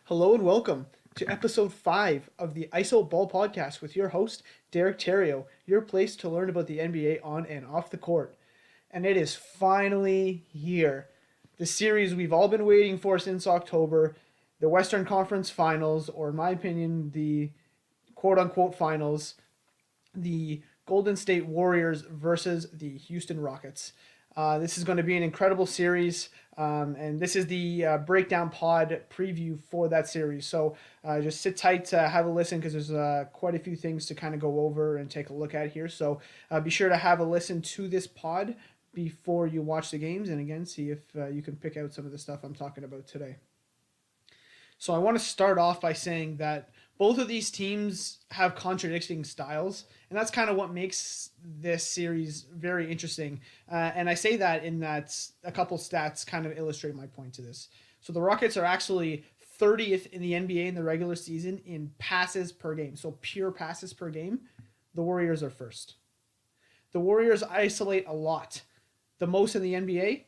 Hello and welcome to episode 5 of the ISO Ball Podcast with your host, Derek Terrio, your place to learn about the NBA on and off the court. And it is finally here. The series we've all been waiting for since October, the Western Conference Finals, or in my opinion, the quote unquote finals, the Golden State Warriors versus the Houston Rockets. This is going to be an incredible series, and this is the breakdown pod preview for that series. So just sit tight to have a listen because there's quite a few things to kind of go over and take a look at here. So be sure to have a listen to this pod before you watch the games, and again, see if you can pick out some of the stuff I'm talking about today. So I want to start off by saying that both of these teams have contradicting styles, and that's kind of what makes this series very interesting. And I say that in that a couple stats kind of illustrate my point to this. So the Rockets are actually 30th in the NBA in the regular season in passes per game, so pure passes per game. The Warriors are first. The Warriors isolate a lot, the most in the NBA.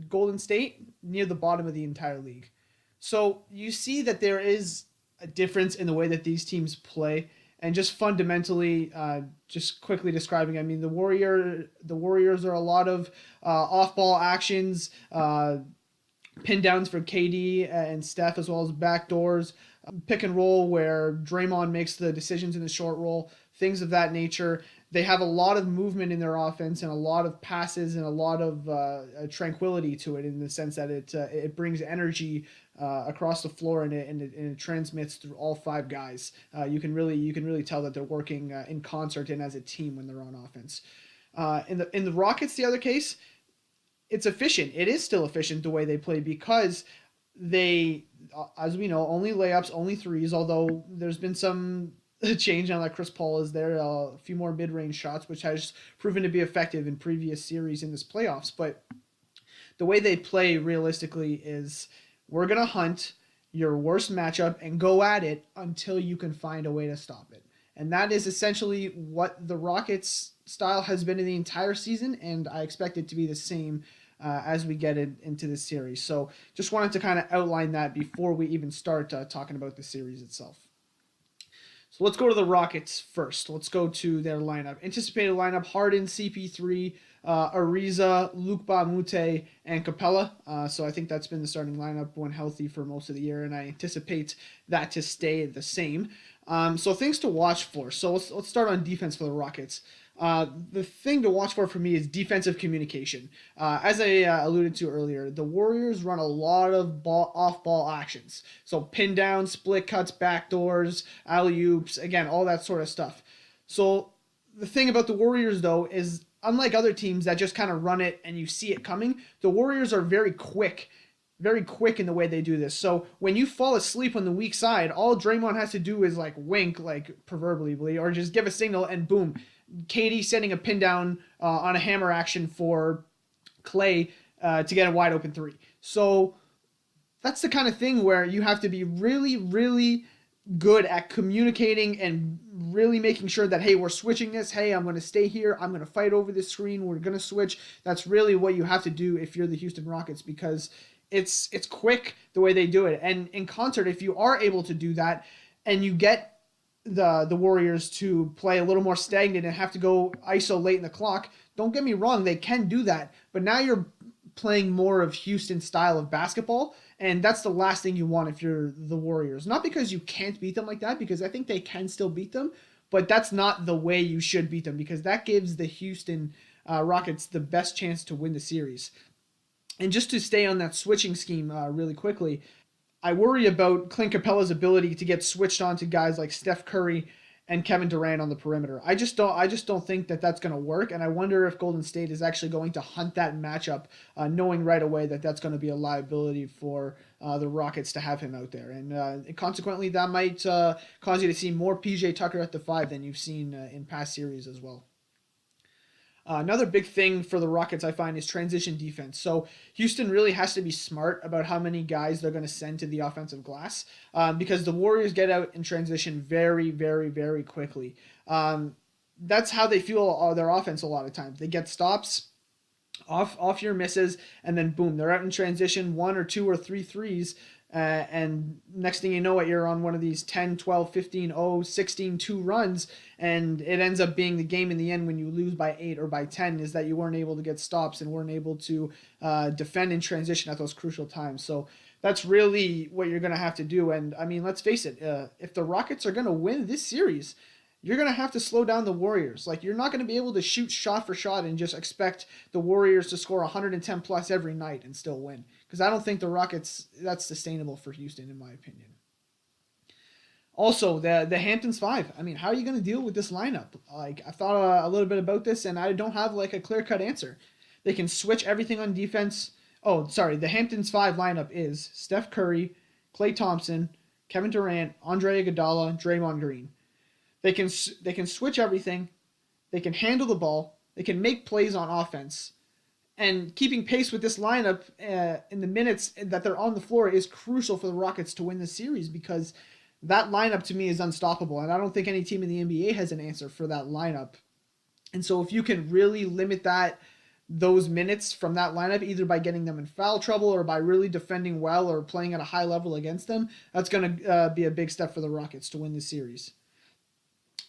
Golden State near the bottom of the entire league. So you see that there is a difference in the way that these teams play, and just fundamentally, just quickly describing. I mean, the Warriors are a lot of off-ball actions, pin downs for KD and Steph, as well as backdoors, pick and roll where Draymond makes the decisions in the short roll, things of that nature. They have a lot of movement in their offense and a lot of passes and a lot of tranquility to it, in the sense that it brings energy across the floor, and it transmits through all five guys. You can really tell that they're working in concert and as a team when they're on offense. In the Rockets, the other case, it's efficient. It is still efficient the way they play, because they, as we know, only layups, only threes. Although there's been some change now that Chris Paul is there, a few more mid-range shots, which has proven to be effective in previous series in this playoffs. But the way they play realistically is, we're going to hunt your worst matchup and go at it until you can find a way to stop it. And that is essentially what the Rockets style has been in the entire season, and I expect it to be the same as we get into this series. So just wanted to kind of outline that before we even start talking about the series itself. So let's go to the Rockets first. Let's go to their lineup. Anticipated lineup: Harden, CP3, Ariza, Luke Bamute, and Capella. So I think that's been the starting lineup when healthy for most of the year, and I anticipate that to stay the same. So things to watch for. So let's start on defense for the Rockets. The thing to watch for me is defensive communication. As I alluded to earlier, the Warriors run a lot of off-ball actions. So pin downs, split cuts, backdoors, alley-oops, again, all that sort of stuff. So the thing about the Warriors, though, is unlike other teams that just kind of run it and you see it coming, the Warriors are very quick in the way they do this. So when you fall asleep on the weak side, all Draymond has to do is like wink, like proverbially, or just give a signal, and boom, KD setting a pin down on a hammer action for Clay to get a wide open three. So that's the kind of thing where you have to be really, really good at communicating and really making sure that, hey, we're switching this. Hey, I'm going to stay here. I'm going to fight over this screen. We're going to switch. That's really what you have to do if you're the Houston Rockets, because it's quick the way they do it. And in concert, if you are able to do that and you get the Warriors to play a little more stagnant and have to go ISO late in the clock, don't get me wrong, they can do that. But now you're playing more of Houston style of basketball, and that's the last thing you want if you're the Warriors. Not because you can't beat them like that, because I think they can still beat them, but that's not the way you should beat them, because that gives the Houston Rockets the best chance to win the series. And just to stay on that switching scheme really quickly, I worry about Clint Capella's ability to get switched on to guys like Steph Curry and Kevin Durant on the perimeter. I just don't think that that's going to work, and I wonder if Golden State is actually going to hunt that matchup, knowing right away that that's going to be a liability for the Rockets to have him out there, and consequently that might cause you to see more PJ Tucker at the 5 than you've seen in past series as well. Another big thing for the Rockets, I find, is transition defense. So Houston really has to be smart about how many guys they're going to send to the offensive glass, because the Warriors get out in transition very, very, very quickly. That's how they fuel their offense a lot of times. They get stops off your misses, and then boom, they're out in transition, one or two or three threes, And next thing you know it, you're on one of these 10, 12, 15, 0, 16, 2 runs, and it ends up being the game in the end when you lose by 8 or by 10 is that you weren't able to get stops and weren't able to defend in transition at those crucial times. So that's really what you're going to have to do. And I mean, let's face it, if the Rockets are going to win this series, you're going to have to slow down the Warriors. Like, you're not going to be able to shoot shot for shot and just expect the Warriors to score 110 plus every night and still win. Because I don't think the Rockets, that's sustainable for Houston, in my opinion. Also, the Hamptons Five. I mean, how are you going to deal with this lineup? Like, I thought a little bit about this, and I don't have, like, a clear-cut answer. They can switch everything on defense. Oh, sorry. The Hamptons Five lineup is Steph Curry, Klay Thompson, Kevin Durant, Andre Iguodala, Draymond Green. They can switch everything. They can handle the ball. They can make plays on offense. And keeping pace with this lineup in the minutes that they're on the floor is crucial for the Rockets to win the series because that lineup to me is unstoppable. And I don't think any team in the NBA has an answer for that lineup. And so if you can really limit those minutes from that lineup, either by getting them in foul trouble or by really defending well or playing at a high level against them, that's going to be a big step for the Rockets to win the series.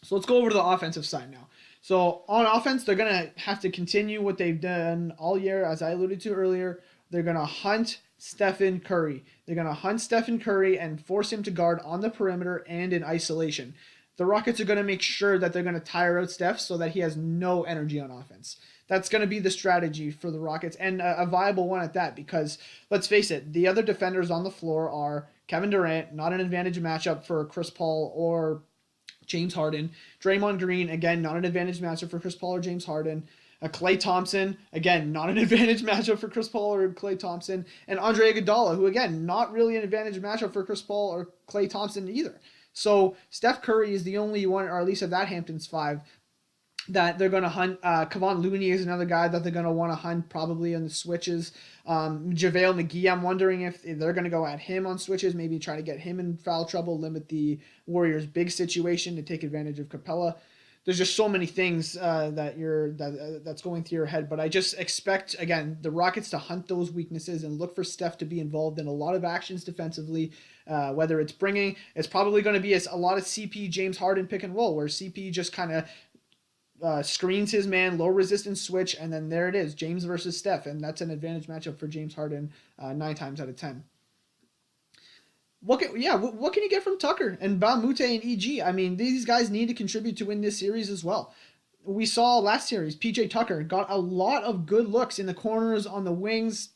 So let's go over to the offensive side now. So on offense, they're going to have to continue what they've done all year, as I alluded to earlier. They're going to hunt Stephen Curry. They're going to hunt Stephen Curry and force him to guard on the perimeter and in isolation. The Rockets are going to make sure that they're going to tire out Steph so that he has no energy on offense. That's going to be the strategy for the Rockets, and a viable one at that, because let's face it, the other defenders on the floor are Kevin Durant, not an advantage matchup for Chris Paul or James Harden. Draymond Green, again, not an advantage matchup for Chris Paul or James Harden. Klay Thompson, again, not an advantage matchup for Chris Paul or Klay Thompson. And Andre Iguodala, who, again, not really an advantage matchup for Chris Paul or Klay Thompson either. So Steph Curry is the only one, or at least of that Hamptons Five, that they're going to hunt. Kevon Looney is another guy that they're going to want to hunt probably on the switches. JaVale McGee, I'm wondering if they're going to go at him on switches, maybe try to get him in foul trouble, limit the Warriors' big situation to take advantage of Capella. There's just so many things that's going through your head, but I just expect, again, the Rockets to hunt those weaknesses and look for Steph to be involved in a lot of actions defensively, whether it's probably going to be a lot of CP James Harden pick and roll, where CP just kind of screens his man, low resistance switch, and then there it is, James versus Steph, and that's an advantage matchup for James Harden 9 times out of 10. What can you get from Tucker and Mbah a Moute and EG? I mean, these guys need to contribute to win this series as well. We saw last series, PJ Tucker got a lot of good looks in the corners, on the wings,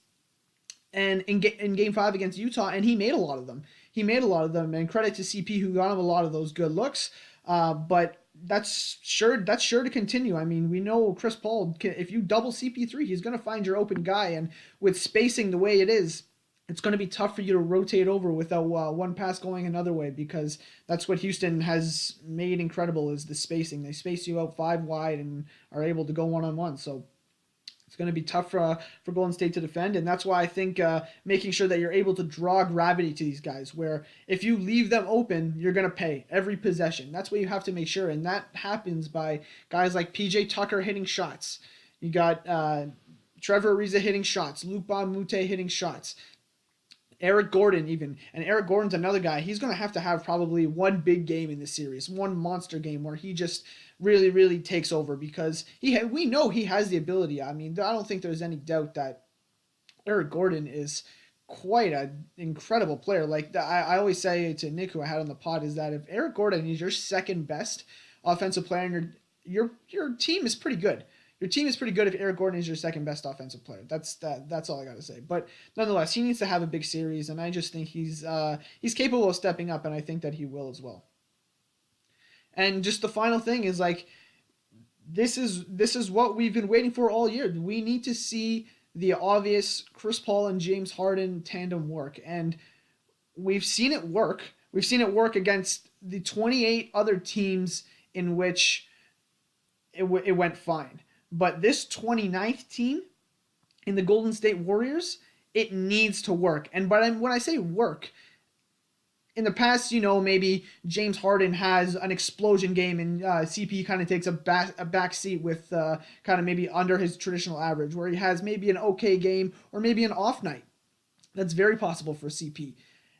and in Game 5 against Utah, and he made a lot of them. And credit to CP, who got him a lot of those good looks. But that's sure to continue. I mean, we know Chris Paul, if you double CP3, he's going to find your open guy, and with spacing the way it is, it's going to be tough for you to rotate over without one pass going another way, because that's what Houston has made incredible, is the spacing. They space you out 5 wide and are able to go one-on-one. So it's going to be tough for Golden State to defend, and that's why I think making sure that you're able to draw gravity to these guys, where if you leave them open, you're going to pay every possession. That's what you have to make sure, and that happens by guys like PJ Tucker hitting shots. You got Trevor Ariza hitting shots, Mbah a Moute hitting shots, Eric Gordon even. And Eric Gordon's another guy. He's going to have probably one big game in this series, one monster game where he just really, really takes over, because we know he has the ability. I mean, I don't think there's any doubt that Eric Gordon is quite an incredible player. Like, I always say to Nick, who I had on the pod, is that if Eric Gordon is your second best offensive player, and your team is pretty good. Your team is pretty good if Eric Gordon is your second best offensive player. That's all I got to say. But nonetheless, he needs to have a big series, and I just think he's capable of stepping up, and I think that he will as well. And just the final thing is, like, this is what we've been waiting for all year. We need to see the obvious Chris Paul and James Harden tandem work, and we've seen it work. We've seen it work against the 28 other teams in which it went fine. But this 29th team in the Golden State Warriors, it needs to work. And when I say work, in the past, maybe James Harden has an explosion game, and CP kind of takes a back seat with kind of maybe under his traditional average, where he has maybe an okay game or maybe an off night. That's very possible for CP.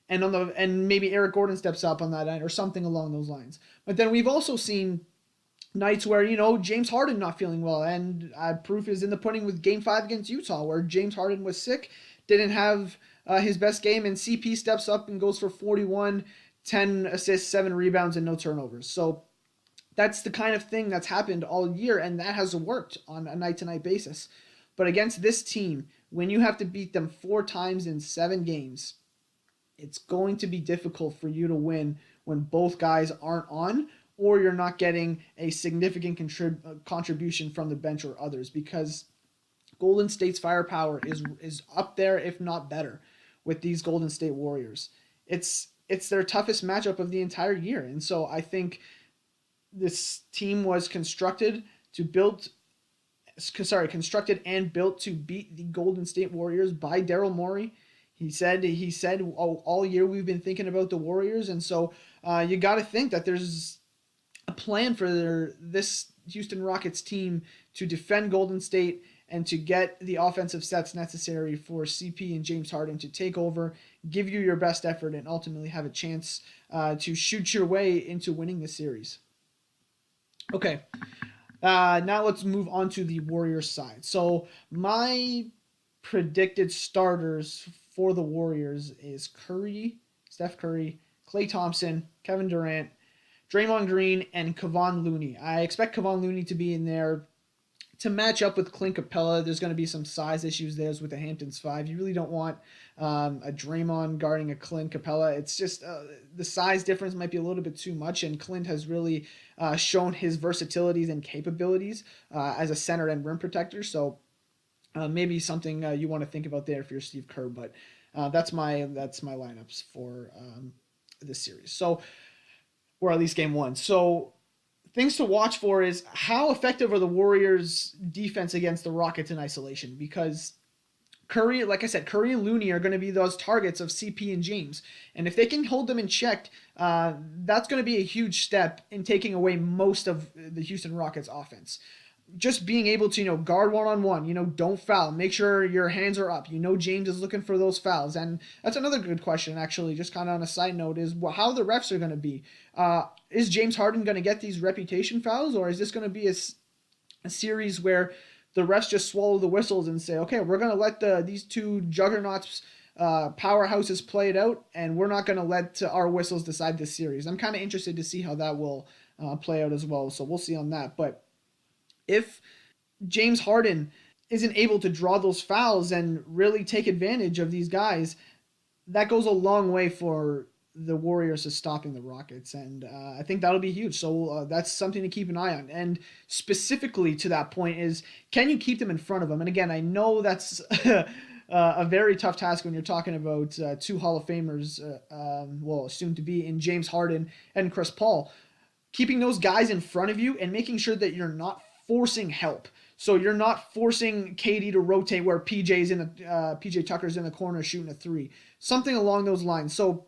and maybe Eric Gordon steps up on that night or something along those lines. But then we've also seen nights where, James Harden not feeling well, and proof is in the pudding with Game 5 against Utah, where James Harden was sick, didn't have his best game, and CP steps up and goes for 41, 10 assists, 7 rebounds, and no turnovers. So that's the kind of thing that's happened all year, and that has worked on a night-to-night basis. But against this team, when you have to beat them 4 times in 7 games, it's going to be difficult for you to win when both guys aren't on, or you're not getting a significant contribution from the bench or others, because Golden State's firepower is up there, if not better, with these Golden State Warriors. It's their toughest matchup of the entire year, and so I think this team was constructed and built to beat the Golden State Warriors by Daryl Morey. He said all year we've been thinking about the Warriors, and so you got to think that there's a plan for this Houston Rockets team to defend Golden State and to get the offensive sets necessary for CP and James Harden to take over, give you your best effort, and ultimately have a chance to shoot your way into winning the series. Okay, now let's move on to the Warriors side. So my predicted starters for the Warriors is Steph Curry, Klay Thompson, Kevin Durant, Draymond Green, and Kevon Looney. I expect Kevon Looney to be in there to match up with Clint Capella. There's going to be some size issues there with the Hamptons 5. You really don't want a Draymond guarding a Clint Capella. It's just the size difference might be a little bit too much, and Clint has really shown his versatilities and capabilities as a center and rim protector. So maybe something you want to think about there if you're Steve Kerr. But that's my lineups for this series. So, or at least game 1. So things to watch for is how effective are the Warriors' defense against the Rockets in isolation, because Curry, like I said, Curry and Looney are going to be those targets of CP and James. And if they can hold them in check, that's going to be a huge step in taking away most of the Houston Rockets offense. Just being able to, guard one-on-one, don't foul. Make sure your hands are up. James is looking for those fouls. And that's another good question, actually, just kind of on a side note, is how the refs are going to be. Is James Harden going to get these reputation fouls, or is this going to be a series where the refs just swallow the whistles and say, okay, we're going to let these two juggernauts, powerhouses play it out, and we're not going to let our whistles decide this series. I'm kind of interested to see how that will play out as well, so we'll see on that. But if James Harden isn't able to draw those fouls and really take advantage of these guys, that goes a long way for the Warriors to stopping the Rockets. And I think that'll be huge. So that's something to keep an eye on. And specifically to that point is, can you keep them in front of them? And again, I know that's a very tough task when you're talking about 2 Hall of Famers, soon to be, in James Harden and Chris Paul. Keeping those guys in front of you and making sure that you're not forcing help. So you're not forcing KD to rotate where PJ Tucker's in the corner shooting a 3. Something along those lines. So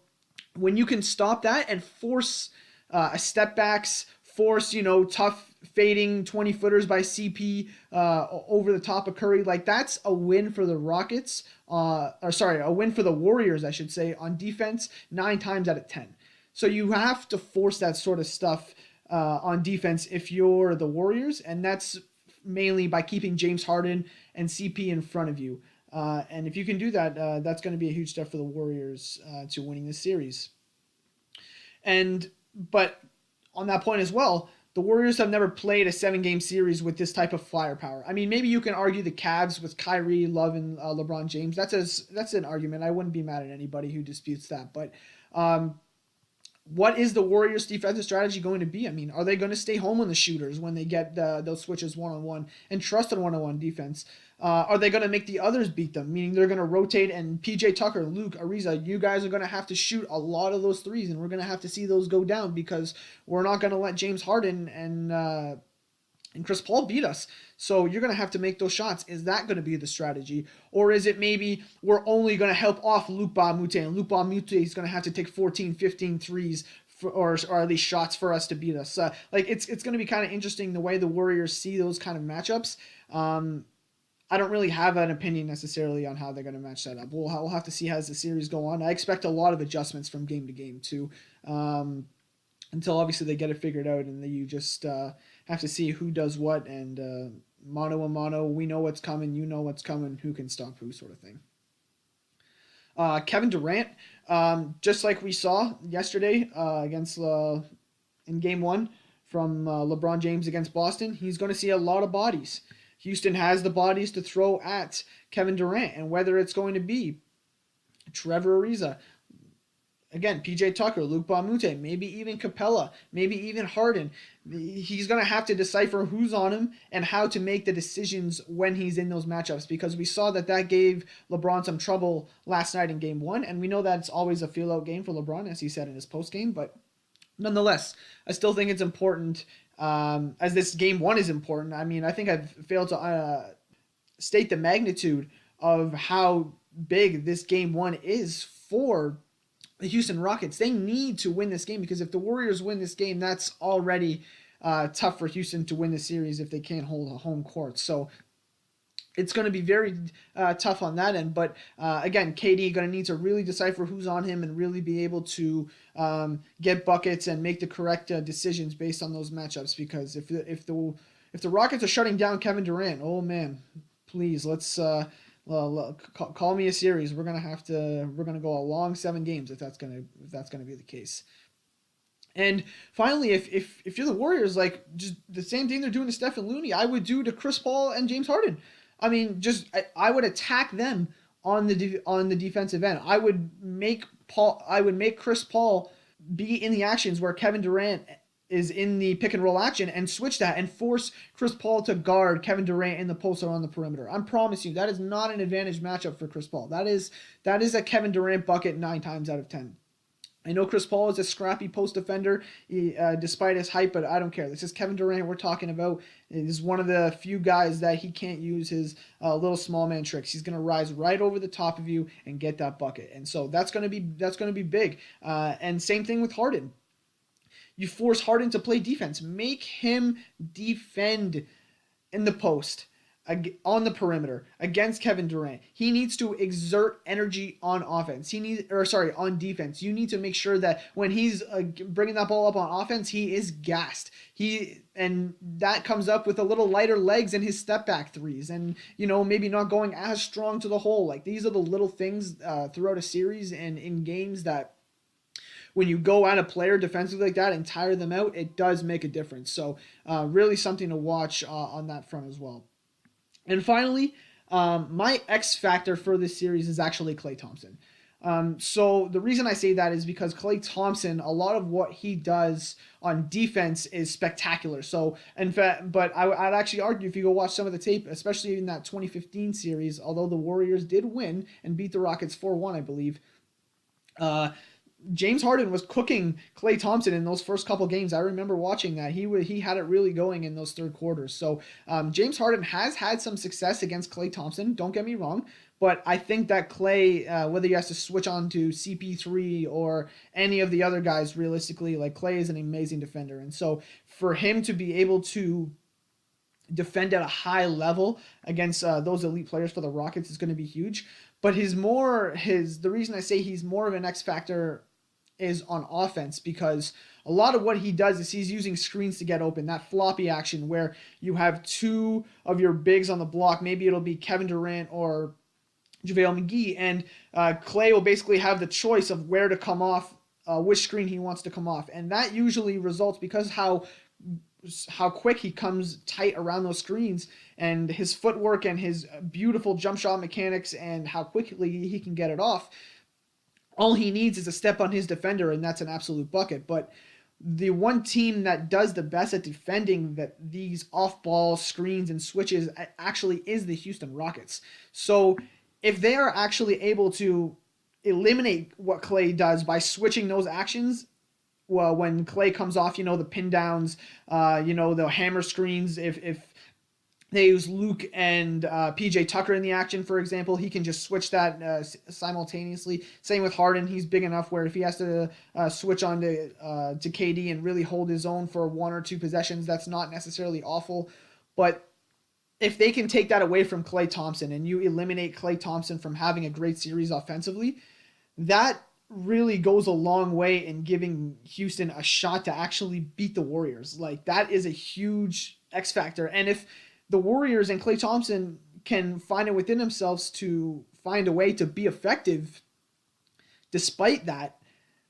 when you can stop that and force a step backs, force, tough fading 20-footers by CP over the top of Curry, like that's a win for the Rockets, a win for the Warriors, I should say, on defense 9 times out of 10. So you have to force that sort of stuff on defense if you're the Warriors, and that's mainly by keeping James Harden and CP in front of you. And if you can do that, that's going to be a huge step for the Warriors to winning this series. But on that point as well, the Warriors have never played a 7-game series with this type of firepower. I mean, maybe you can argue the Cavs with Kyrie, Love, and LeBron James. That's an argument. I wouldn't be mad at anybody who disputes that. But what is the Warriors' defensive strategy going to be? I mean, are they going to stay home on the shooters when they get those switches one-on-one and trust on one-on-one defense? Are they going to make the others beat them, meaning they're going to rotate and PJ Tucker, Luke, Ariza, you guys are going to have to shoot a lot of those threes, and we're going to have to see those go down because we're not going to let James Harden and Chris Paul beat us. So you're going to have to make those shots. Is that going to be the strategy? Or is it maybe we're only going to help off Luc Mbah a Moute, and Luc Mbah a Moute is going to have to take 14, 15 threes or at least shots for us to beat us? It's going to be kind of interesting the way the Warriors see those kind of matchups. I don't really have an opinion necessarily on how they're going to match that up. We'll have to see as the series go on. I expect a lot of adjustments from game to game too, until obviously they get it figured out, and then you just have to see who does what, and mano a mano. We know what's coming. You know what's coming. Who can stop who, sort of thing. Kevin Durant, just like we saw yesterday against in Game 1 from LeBron James against Boston, he's going to see a lot of bodies. Houston has the bodies to throw at Kevin Durant, and whether it's going to be Trevor Ariza, again, PJ Tucker, Luke Baumute, maybe even Capella, maybe even Harden, he's going to have to decipher who's on him and how to make the decisions when he's in those matchups, because we saw that gave LeBron some trouble last night in Game 1, and we know that's always a feel-out game for LeBron, as he said in his post-game, but nonetheless, I still think it's important, as this Game 1 is important. I mean, I think I've failed to state the magnitude of how big this Game 1 is for the Houston Rockets. They need to win this game, because if the Warriors win this game, that's already tough for Houston to win the series if they can't hold a home court. So it's going to be very tough on that end. But again, KD going to need to really decipher who's on him and really be able to get buckets and make the correct decisions based on those matchups. Because if the Rockets are shutting down Kevin Durant, oh man, please let's call me a series. We're gonna go a long 7 games if that's gonna be the case. And finally, if you're the Warriors, like just the same thing they're doing to Stephen Looney, I would do to Chris Paul and James Harden. I mean, I would attack them on the defensive end. I would make Chris Paul be in the actions where Kevin Durant is in the pick and roll action, and switch that and force Chris Paul to guard Kevin Durant in the post or on the perimeter. I promise you, that is not an advantage matchup for Chris Paul. That is a Kevin Durant bucket 9 times out of 10. I know Chris Paul is a scrappy post defender, despite his height, but I don't care. This is Kevin Durant we're talking about. It is one of the few guys that he can't use his little small man tricks. He's going to rise right over the top of you and get that bucket, and so that's going to be big. And same thing with Harden. You force Harden to play defense. Make him defend in the post, on the perimeter against Kevin Durant. He needs to exert energy on offense. On defense. You need to make sure that when he's bringing that ball up on offense, he is gassed. And that comes up with a little lighter legs in his step back threes, and maybe not going as strong to the hole. Like, these are the little things throughout a series and in games that, when you go at a player defensively like that and tire them out, it does make a difference. So really something to watch on that front as well. And finally, my X factor for this series is actually Klay Thompson. So the reason I say that is because Klay Thompson, a lot of what he does on defense is spectacular. So in fact, but I'd actually argue, if you go watch some of the tape, especially in that 2015 series, although the Warriors did win and beat the Rockets 4-1, I believe, James Harden was cooking Klay Thompson in those first couple games. I remember watching that. He had it really going in those third quarters. So James Harden has had some success against Klay Thompson. Don't get me wrong. But I think that Klay, whether he has to switch on to CP3 or any of the other guys, realistically, like, Klay is an amazing defender. And so for him to be able to defend at a high level against those elite players for the Rockets is going to be huge. But the reason I say he's more of an X factor is on offense, because a lot of what he does is he's using screens to get open. That floppy action where you have 2 of your bigs on the block. Maybe it'll be Kevin Durant or JaVale McGee, and Klay will basically have the choice of where to come off, which screen he wants to come off. And that usually results, because how quick he comes tight around those screens, and his footwork and his beautiful jump shot mechanics and how quickly he can get it off. All he needs is a step on his defender, and that's an absolute bucket. But the one team that does the best at defending these off-ball screens and switches actually is the Houston Rockets. So if they are actually able to eliminate what Klay does by switching those actions, well, when Klay comes off, the pin downs, the hammer screens, if they use Luke and PJ Tucker in the action, for example, he can just switch that simultaneously. Same with Harden. He's big enough where if he has to switch on to KD and really hold his own for 1 or 2 possessions, that's not necessarily awful. But if they can take that away from Klay Thompson and you eliminate Klay Thompson from having a great series offensively, that really goes a long way in giving Houston a shot to actually beat the Warriors. Like, that is a huge X factor. And if the Warriors and Klay Thompson can find it within themselves to find a way to be effective despite that,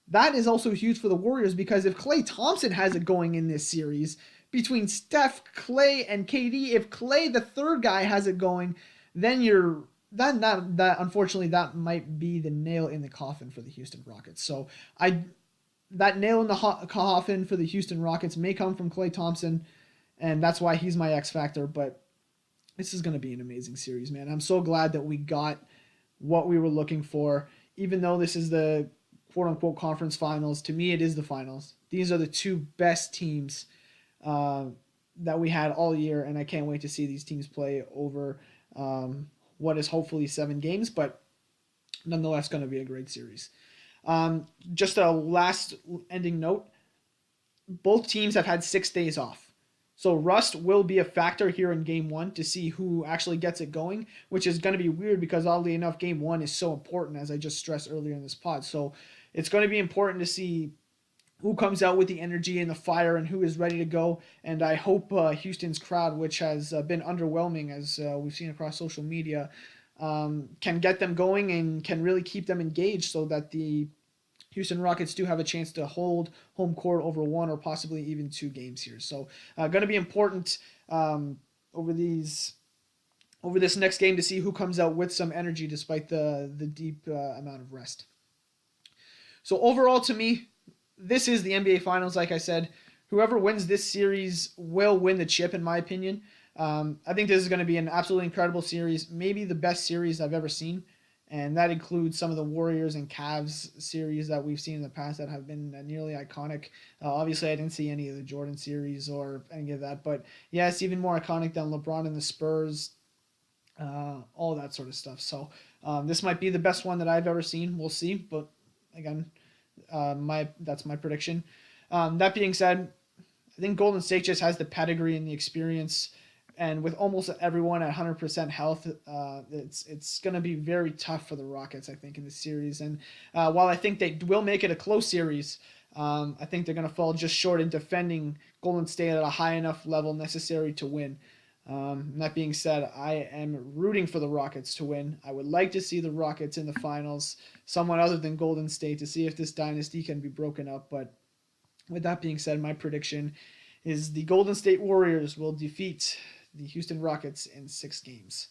that is also huge for the Warriors, because if Klay Thompson has it going in this series between Steph, Klay, and KD, if Klay, the third guy, has it going, then you're that unfortunately that might be the nail in the coffin for the Houston Rockets. So that nail in the coffin for the Houston Rockets may come from Klay Thompson, and that's why he's my X factor. But this is going to be an amazing series, man. I'm so glad that we got what we were looking for. Even though this is the quote-unquote conference finals, to me it is the finals. These are the two best teams that we had all year, and I can't wait to see these teams play over what is hopefully 7 games, but nonetheless going to be a great series. Just a last ending note, both teams have had 6 days off. So rust will be a factor here in Game 1 to see who actually gets it going, which is going to be weird because oddly enough, Game 1 is so important, as I just stressed earlier in this pod. So it's going to be important to see who comes out with the energy and the fire and who is ready to go. And I hope Houston's crowd, which has been underwhelming as we've seen across social media, can get them going and can really keep them engaged so that the Houston Rockets do have a chance to hold home court over 1 or possibly even 2 games here. So going to be important over this next game to see who comes out with some energy despite the deep amount of rest. So overall, to me, this is the NBA Finals. Like I said, whoever wins this series will win the chip, in my opinion. I think this is going to be an absolutely incredible series, maybe the best series I've ever seen. And that includes some of the Warriors and Cavs series that we've seen in the past that have been nearly iconic. Obviously, I didn't see any of the Jordan series or any of that. But, yeah, it's even more iconic than LeBron and the Spurs, all that sort of stuff. So this might be the best one that I've ever seen. We'll see. But, again, that's my prediction. That being said, I think Golden State just has the pedigree and the experience. And with almost everyone at 100% health, it's going to be very tough for the Rockets, I think, in this series. And while I think they will make it a close series, I think they're going to fall just short in defending Golden State at a high enough level necessary to win. That being said, I am rooting for the Rockets to win. I would like to see the Rockets in the finals, someone other than Golden State, to see if this dynasty can be broken up. But with that being said, my prediction is the Golden State Warriors will defeat the Houston Rockets in 6 games.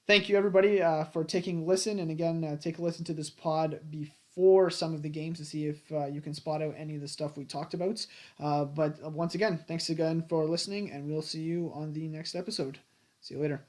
Thank you, everybody, for taking a listen. And again, take a listen to this pod before some of the games to see if you can spot out any of the stuff we talked about. But once again, thanks again for listening, and we'll see you on the next episode. See you later.